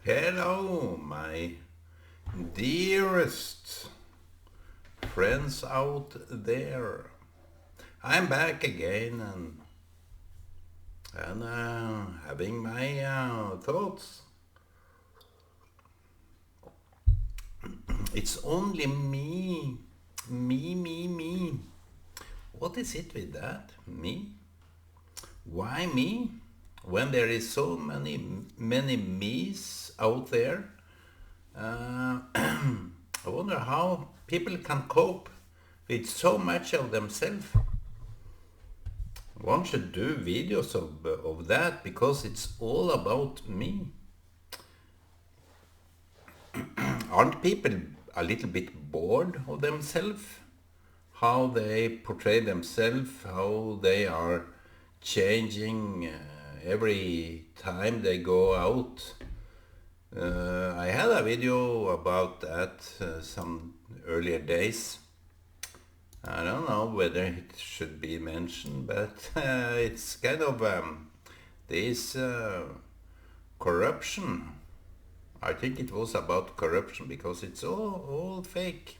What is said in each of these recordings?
Hello, my dearest friends out there. I'm back again and having my thoughts. It's only me. What is it with that? Me? Why me? When there is so many me's out there, I wonder how people can cope with so much of themselves. One should do videos of that because it's all about me. Aren't people a little bit bored of themselves? How they portray themselves, how they are changing every time they go out. I had a video about that some earlier days. I don't know whether it should be mentioned, but it's kind of this corruption. I think it was about corruption because it's all fake.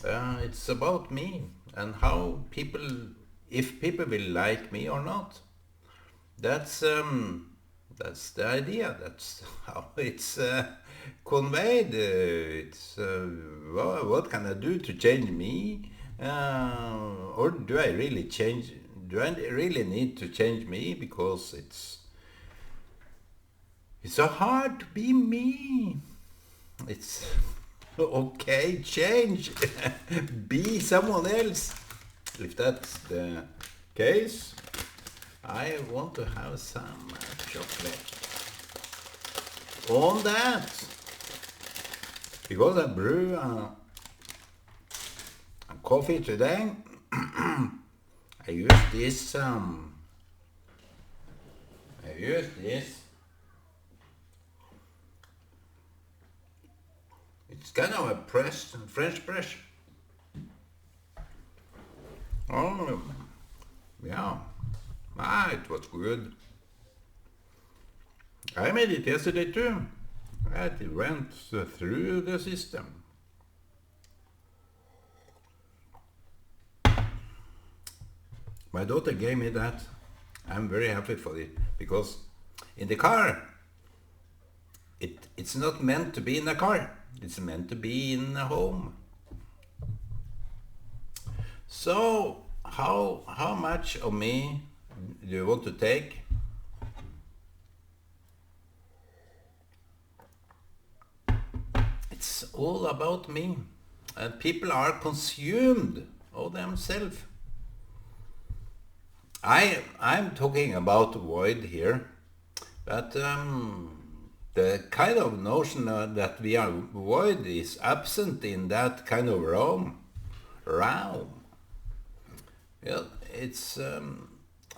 It's about me and how people, if people will like me or not. That's the idea. That's how it's conveyed. What can I do to change me? Or do I really change? Do I really need to change me because it's so hard to be me? It's okay. Change. Be someone else. If that's the case. I want to have some chocolate on that because I brew a coffee today. I use this. It's kind of a press, French press. Oh, yeah. It was good. I made it yesterday too. It went through the system. My daughter gave me that. I'm very happy for it because in the car, it's not meant to be in a car. It's meant to be in a home. So how much of me do you want to take? It's all about me. And people are consumed of themselves. I'm talking about void here, but the kind of notion that we are void is absent in that kind of realm. Yeah, it's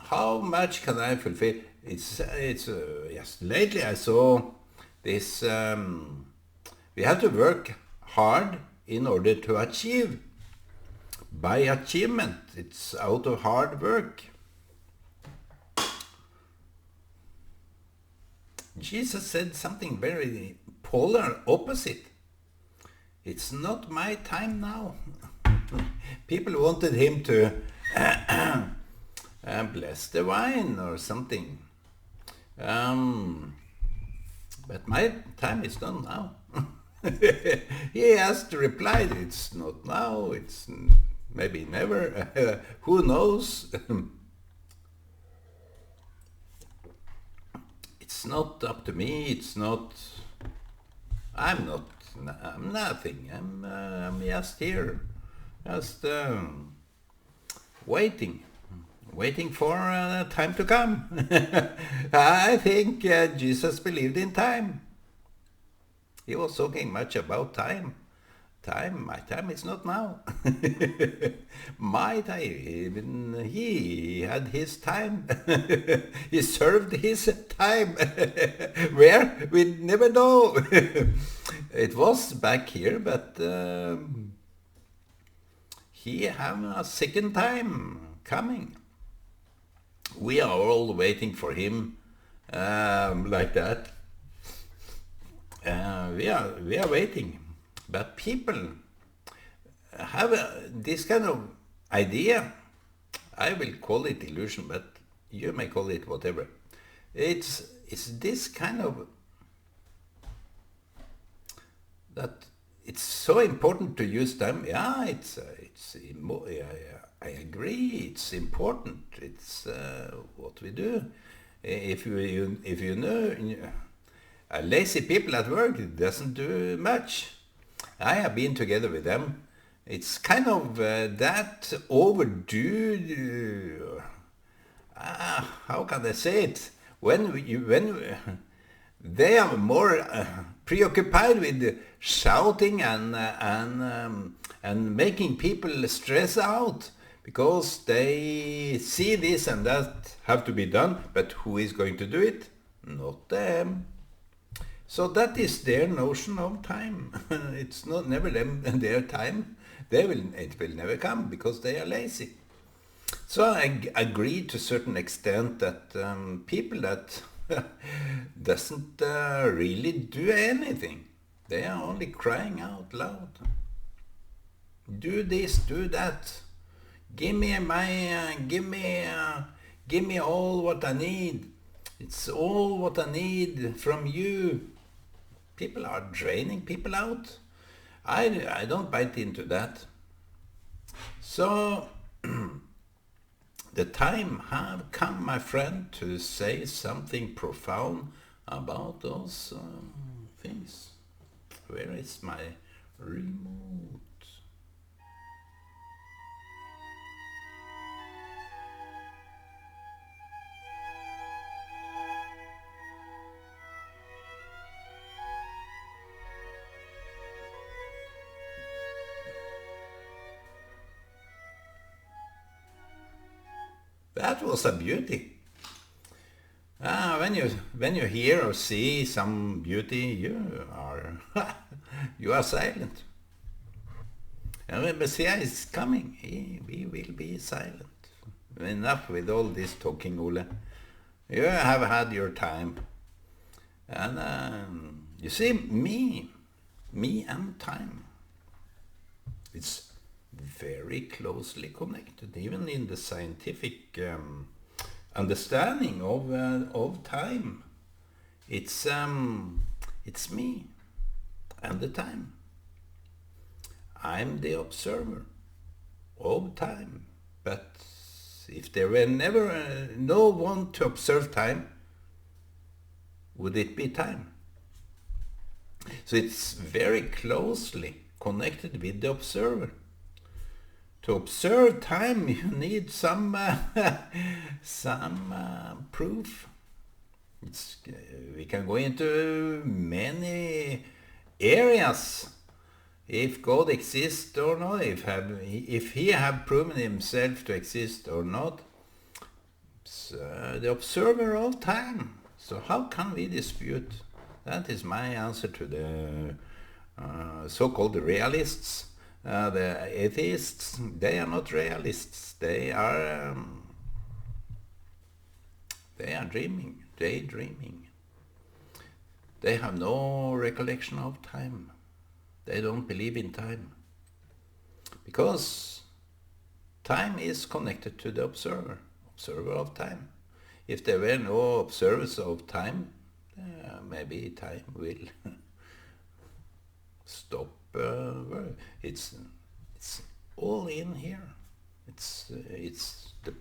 how much can I fulfill? It's yes. Lately I saw this. We have to work hard in order to achieve. By achievement, it's out of hard work. Jesus said something very polar opposite. It's not my time now. People wanted him to bless the wine or something. But my time is done now. He has to reply, it's not now, it's maybe never. Who knows? It's not up to me, it's not... I'm nothing. I'm just here. Just waiting for time to come. I think Jesus believed in time. He was talking much about time. My time is not now. My time, he had his time. He served his time. Where? We never know. It was back here, but he have a second time coming. We are all waiting for him like that. we are waiting, but people have this kind of idea. I will call it illusion, but you may call it whatever. It's this kind of that it's so important to use time. Yeah, yeah, I agree. It's important. It's what we do. If you know, lazy people at work, it doesn't do much. I have been together with them. It's kind of that overdue. How can I say it? When they are more preoccupied with shouting and making people stress out because they see this and that have to be done, but who is going to do it? Not them. So that is their notion of time. It's not never them their time. It will never come because they are lazy. So I agree to a certain extent that people that doesn't really do anything, they are only crying out loud. Do this, do that. Give me all what I need. It's all what I need from you. People are draining people out. I don't bite into that. So the time have come, my friend, to say something profound about those things. Where is my remote? That was a beauty. When you hear or see some beauty, you are you are silent. And when Messiah is coming, we will be silent. Enough with all this talking, Ole. You have had your time. And you see, me and time, it's very closely connected, even in the scientific understanding of time. It's me and the time. I'm the observer of time. But if there were never no one to observe time, would it be time? So it's very closely connected with the observer. To observe time, you need some proof. We can go into many areas. If God exists or not, if he have proven himself to exist or not, it's the observer of time. So how can we dispute? That is my answer to the so-called realists. The atheists, they are not realists. They are dreaming, daydreaming. They have no recollection of time. They don't believe in time. Because time is connected to the observer of time. If there were no observers of time, maybe time will stop. It's all in here. It's the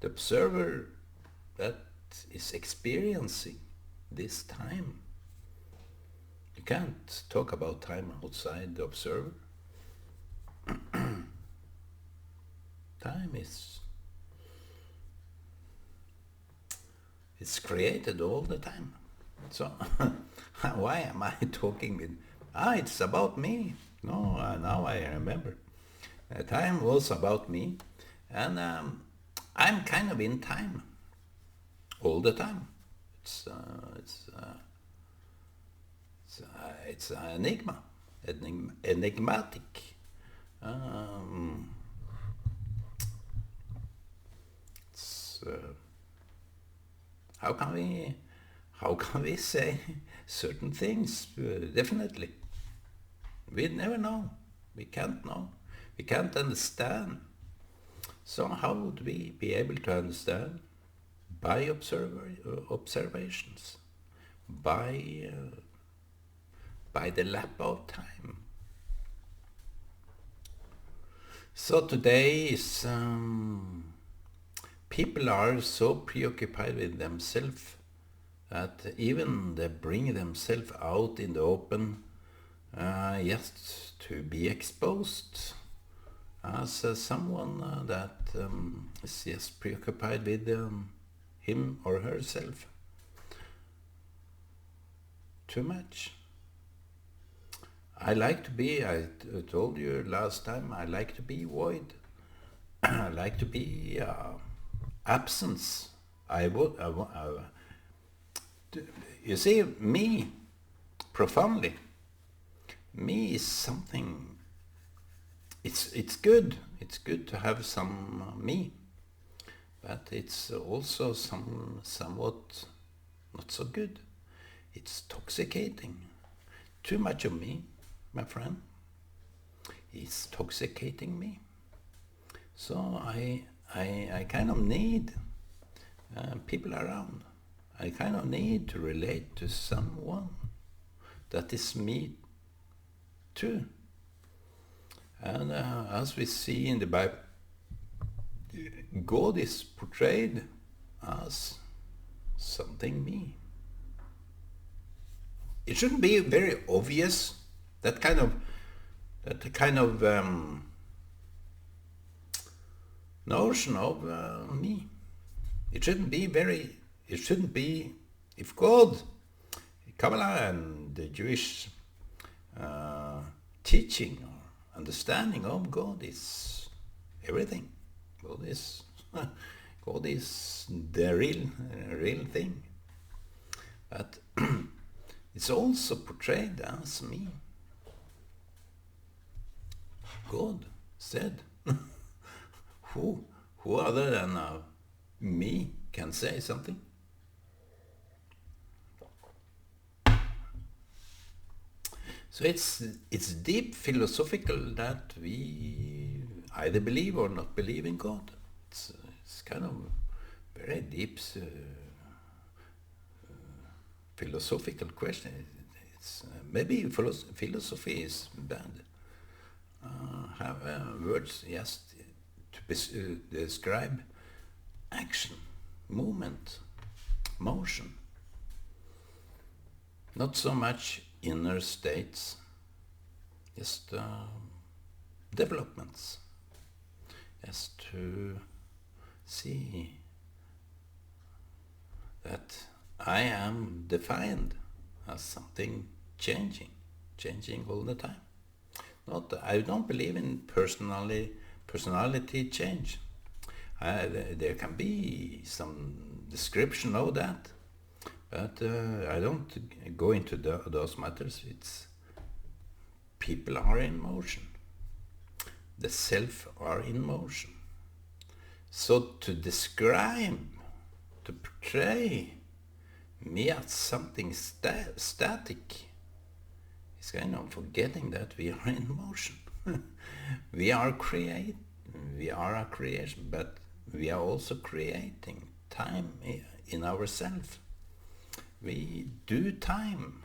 observer that is experiencing this time. You can't talk about time outside the observer. Time is it's created all the time. So why am I talking with? It's about me. No, now I remember. Time was about me, and I'm kind of in time all the time. It's an enigmatic. How can we say certain things, definitely. We never know. We can't know. We can't understand. So how would we be able to understand? By observations, by the lap of time. So today is people are so preoccupied with themselves that even they bring themselves out in the open just to be exposed as someone that is just preoccupied with him or herself too much. I like to be, told you last time, I like to be void. I like to be absence. You see, me, profoundly, me is something, it's good. It's good to have some me. But it's also somewhat not so good. It's toxicating. Too much of me, my friend, is toxicating me. So I kind of need people around. I kind of need to relate to someone that is me too. And as we see in the Bible, God is portrayed as something me. It shouldn't be very obvious, that kind of notion of me. It shouldn't be, if God, Kabbalah and the Jewish teaching or understanding of God is everything. God is the real thing. But it's also portrayed as me. God said, who other than me can say something? So it's deep philosophical that we either believe or not believe in God. It's kind of very deep philosophical question. It's maybe philosophy is bad. Have words just to describe action, movement, motion. Not so much inner states, just developments. Just to see that I am defined as something changing all the time. I don't believe in personality change. There can be some description of that, but I don't go into those matters. It's people are in motion. The self are in motion. So to describe, to portray me as something static is kind of forgetting that we are in motion. we are a creation, but we are also creating time in ourselves. We do time.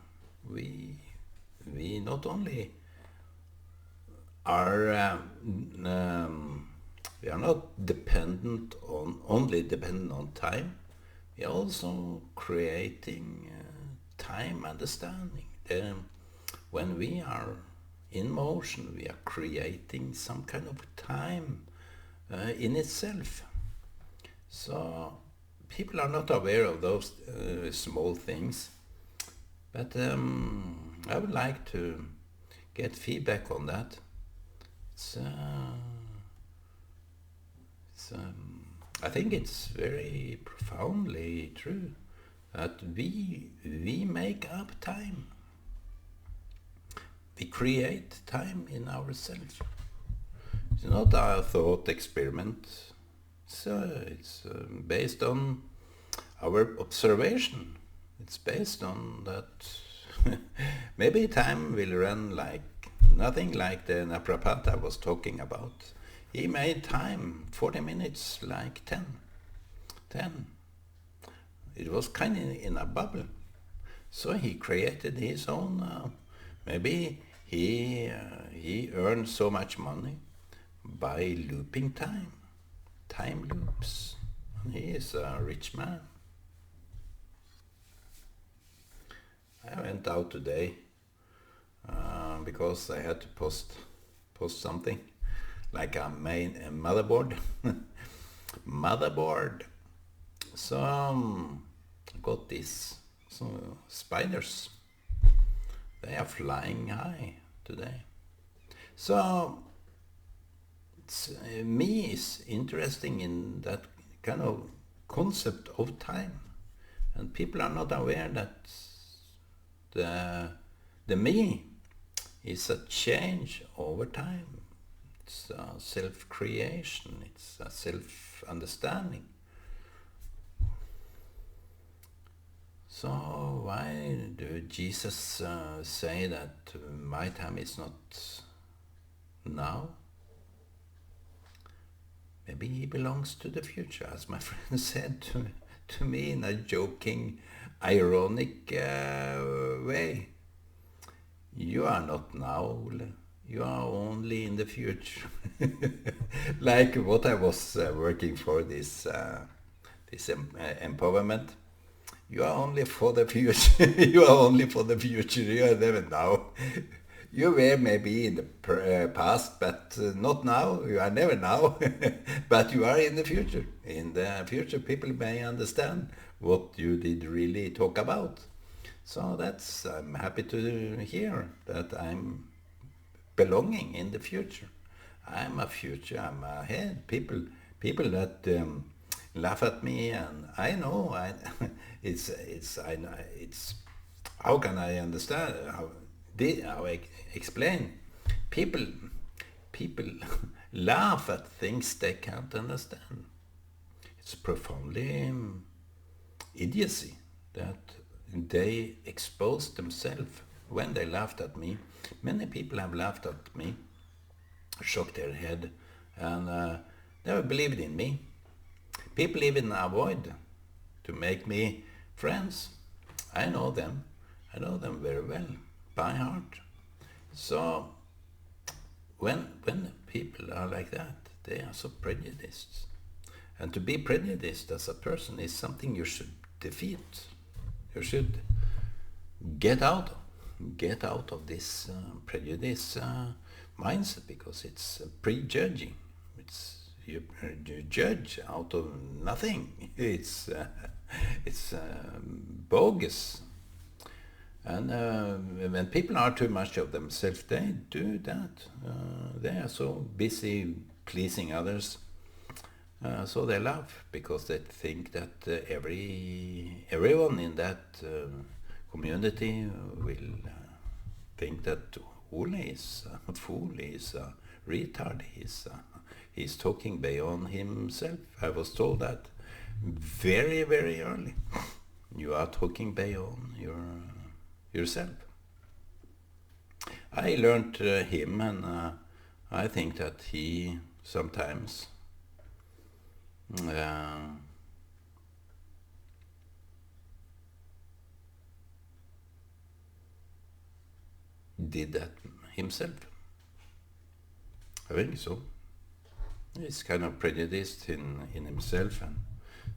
We not only are we are not only dependent on time. We are also creating time understanding. When we are in motion, we are creating some kind of time in itself. So people are not aware of those small things. But I would like to get feedback on that. I think it's very profoundly true that we make up time. We create time in ourselves. It's not a thought experiment. It's based on our observation. It's based on that Maybe time will run like nothing like the Naprapata was talking about. He made time 40 minutes like 10. 10. It was kind of in a bubble. So he created his own. Maybe he earned so much money by looping time. Time loops. He is a rich man. I went out today because I had to post something like a motherboard. Motherboard. So I got these spiders. They are flying high today. So me is interesting in that kind of concept of time, and people are not aware that the me is a change over time. It's a self-creation. It's a self-understanding. So why do Jesus say that my time is not now? Maybe he belongs to the future, as my friend said to me in a joking, ironic way. You are not now, Ole. You are only in the future. Like what I was working for, this empowerment. You are only for the future. You are only for the future. You are never now. You were maybe in the past, but not now. You are never now. But you are in the future. In the future, people may understand what you did really talk about. So I'm happy to hear that I'm belonging in the future. I'm a future. I'm ahead. People that laugh at me, and I know it's how can I understand how I explain? People laugh at things they can't understand. It's profoundly idiocy that they exposed themselves when they laughed at me. Many people have laughed at me, shook their head, and never believed in me. People even avoid to make me friends. I know them very well, by heart. So when people are like that, they are so prejudiced. And to be prejudiced as a person is something you should defeat. You should get out of this prejudice mindset, because it's prejudging. You judge out of nothing. It's bogus. And when people are too much of themselves, they do that. They are so busy pleasing others. So they laugh because they think that everyone in that community will think that Ole is a fool, he's a retard, he's talking beyond himself. I was told that very, very early. You are talking beyond yourself. I learned him, and I think that he sometimes did that himself. I think so. He's kind of prejudiced in himself, and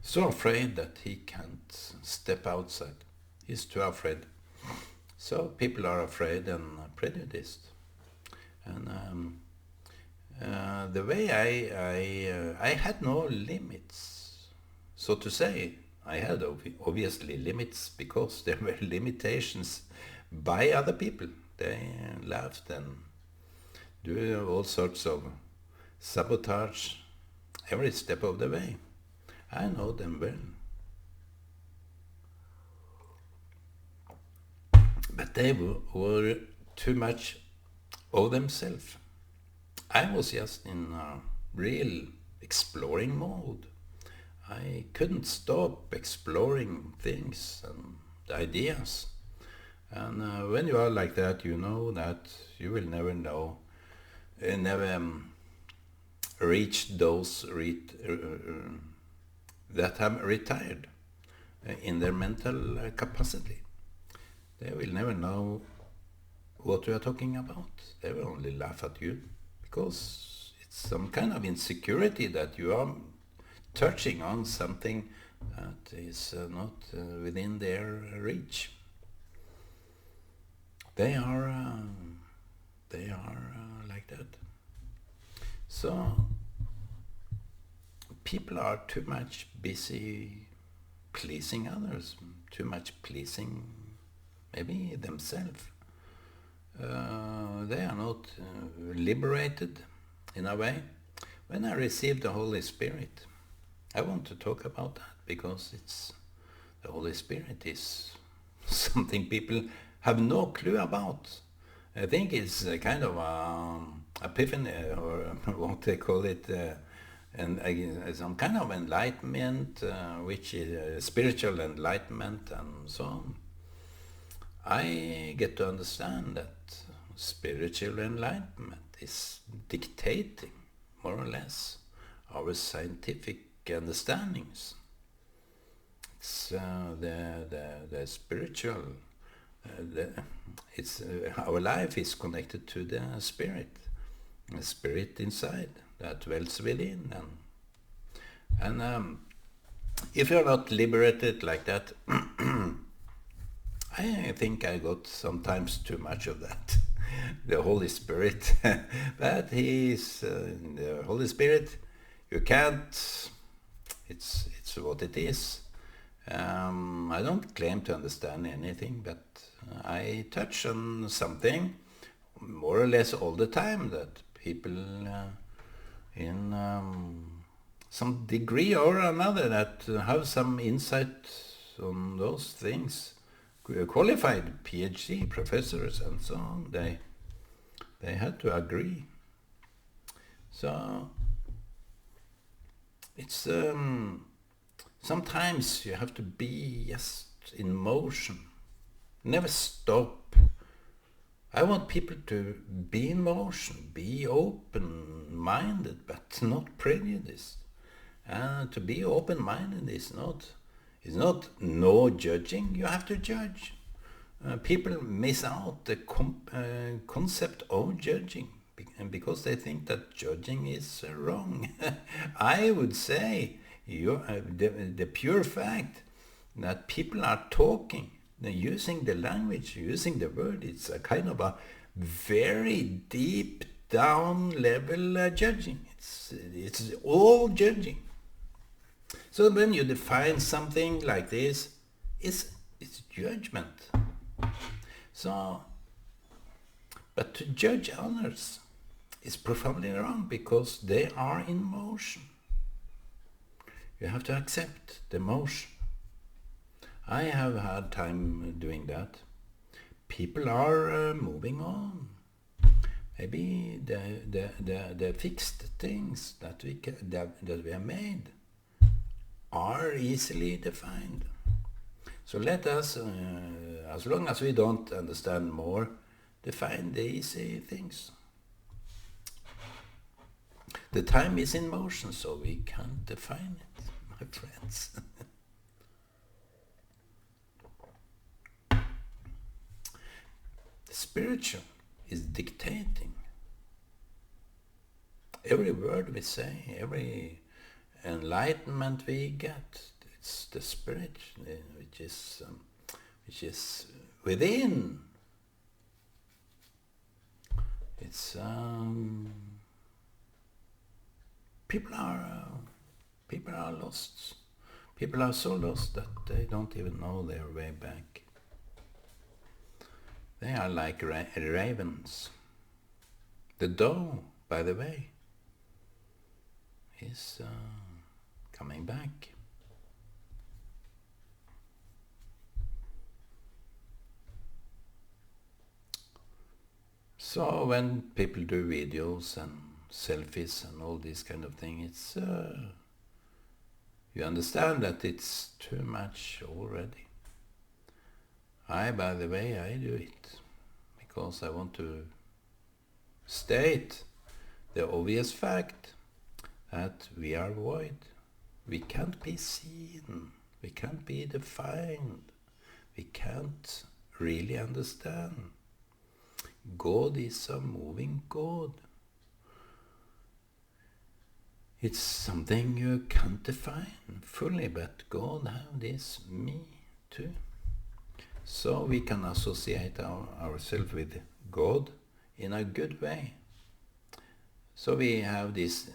so afraid that he can't step outside. He's too afraid. So people are afraid and prejudiced. And the way I had no limits, so to say. I had obviously limits because there were limitations by other people. They laughed and do all sorts of sabotage every step of the way. I know them well. But they were too much of themselves. I was just in a real exploring mode. I couldn't stop exploring things and ideas. And when you are like that, you know that you will never never reach those that have retired in their mental capacity. They will never know what you are talking about. They will only laugh at you because it's some kind of insecurity that you are touching on something that is not within their reach. They are like that. So people are too much busy pleasing others, too much pleasing maybe themselves. They are not liberated in a way. When I received the Holy Spirit, I want to talk about that because the Holy Spirit is something people have no clue about. I think it's a kind of epiphany, or what they call it, and some kind of enlightenment, which is spiritual enlightenment and so on. I get to understand that spiritual enlightenment is dictating, more or less, our scientific understandings. It's the spiritual. Our life is connected to the spirit inside that dwells within, and if you're not liberated like that, I think I got sometimes too much of that. The Holy Spirit, but the Holy Spirit. You can't. It's what it is. I don't claim to understand anything, but I touch on something more or less all the time that people in some degree or another that have some insight on those things, qualified PhD professors and so on, they had to agree. So it's sometimes you have to be just in motion, never stop. I want people to be in motion, be open-minded, but not prejudiced. To be open-minded is not no judging. You have to judge. People miss out the concept of judging because they think that judging is wrong. I would say the pure fact that people are talking, they're using the language, using the word, it's a kind of a very deep down level judging. It's all judging. So when you define something like this, it's judgment. So, but to judge others is profoundly wrong because they are in motion. You have to accept the motion. I have had time doing that. People are moving on. Maybe the fixed things that we have made are easily defined. So let us, as long as we don't understand more, define the easy things. The time is in motion, so we can't define it, my friends. The spiritual is dictating. Every word we say, every enlightenment we get, it's the spirit which is within. It's people are lost. People are so lost that they don't even know their way back. They are like ravens. The doe, by the way, is coming back. So when people do videos and selfies and all these kind of things, it's you understand that it's too much already. By the way, I do it because I want to state the obvious fact that we are void. We can't be seen. We can't be defined. We can't really understand. God is a moving God. It's something you can't define fully, but God have this me too. So we can associate ourselves with God in a good way. So we have this,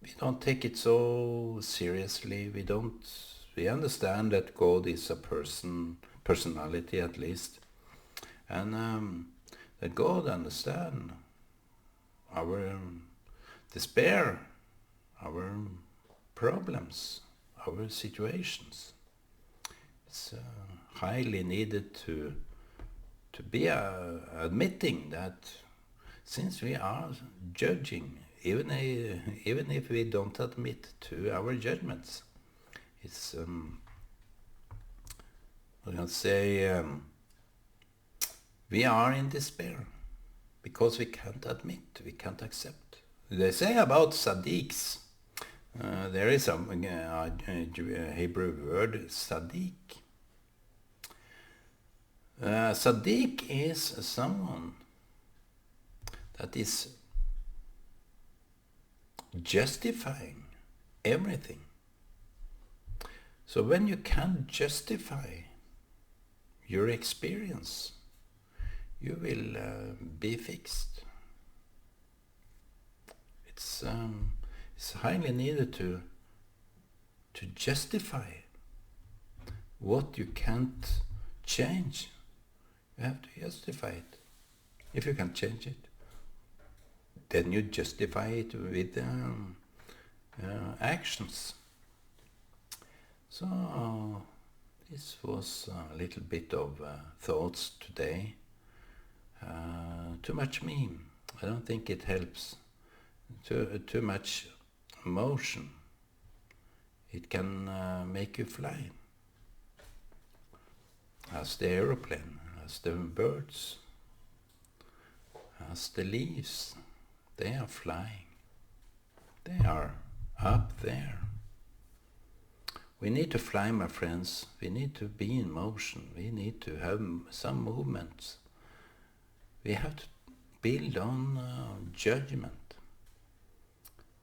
we don't take it so seriously. We understand that God is a personality at least. And that God understands our despair, our problems, our situations. It's highly needed to be admitting that since we are judging, even if we don't admit to our judgments, it's I can say we are in despair because we can't admit, we can't accept. They say about tzaddiks, there is a Hebrew word, tzaddik. Tzaddik is someone that is justifying everything. So when you can't justify your experience, you will be fixed. It's highly needed to justify what you can't change. You have to justify it. If you can't change it, then you justify it with actions. So this was a little bit of thoughts today. Too much meme. I don't think it helps. Too much emotion. It can make you fly. As the aeroplane, as the birds, as the leaves. They are flying. They are up there. We need to fly, my friends. We need to be in motion. We need to have some movements. We have to build on judgment,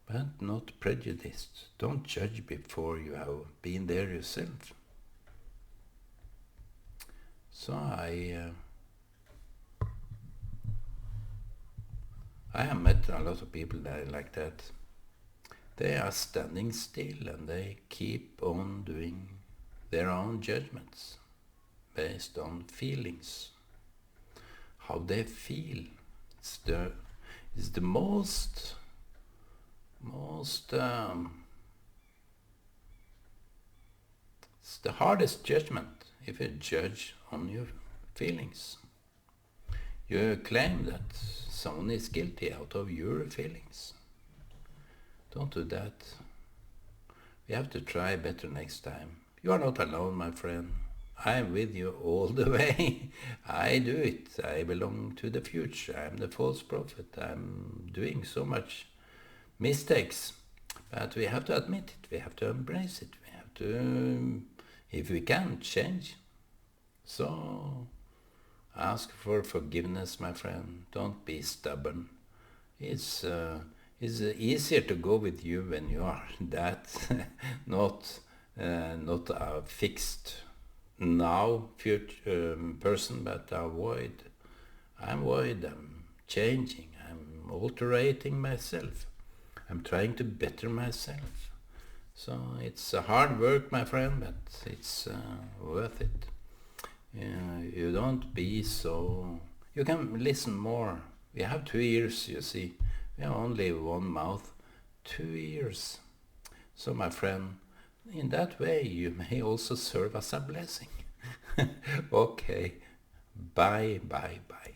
but not prejudice. Don't judge before you have been there yourself. So I have met a lot of people that are like that. They are standing still and they keep on doing their own judgments based on feelings. How they feel. It's the most it's the hardest judgment if you judge on your feelings. You claim that someone is guilty out of your feelings. Don't do that. We have to try better next time. You are not alone, my friend. I am with you all the way. I do it. I belong to the future. I am the false prophet. I'm doing so much mistakes. But we have to admit it. We have to embrace it. We have to, if we can, change. So ask for forgiveness, my friend. Don't be stubborn. It's easier to go with you when you are that, not a fixed now future person, but a void. I'm void. I'm changing. I'm altering myself. I'm trying to better myself. So it's a hard work, my friend, but it's worth it. You don't be so... You can listen more. We have 2 ears, you see. We have only one mouth, 2 ears. So, my friend, in that way you may also serve as a blessing. Okay. Bye, bye, bye.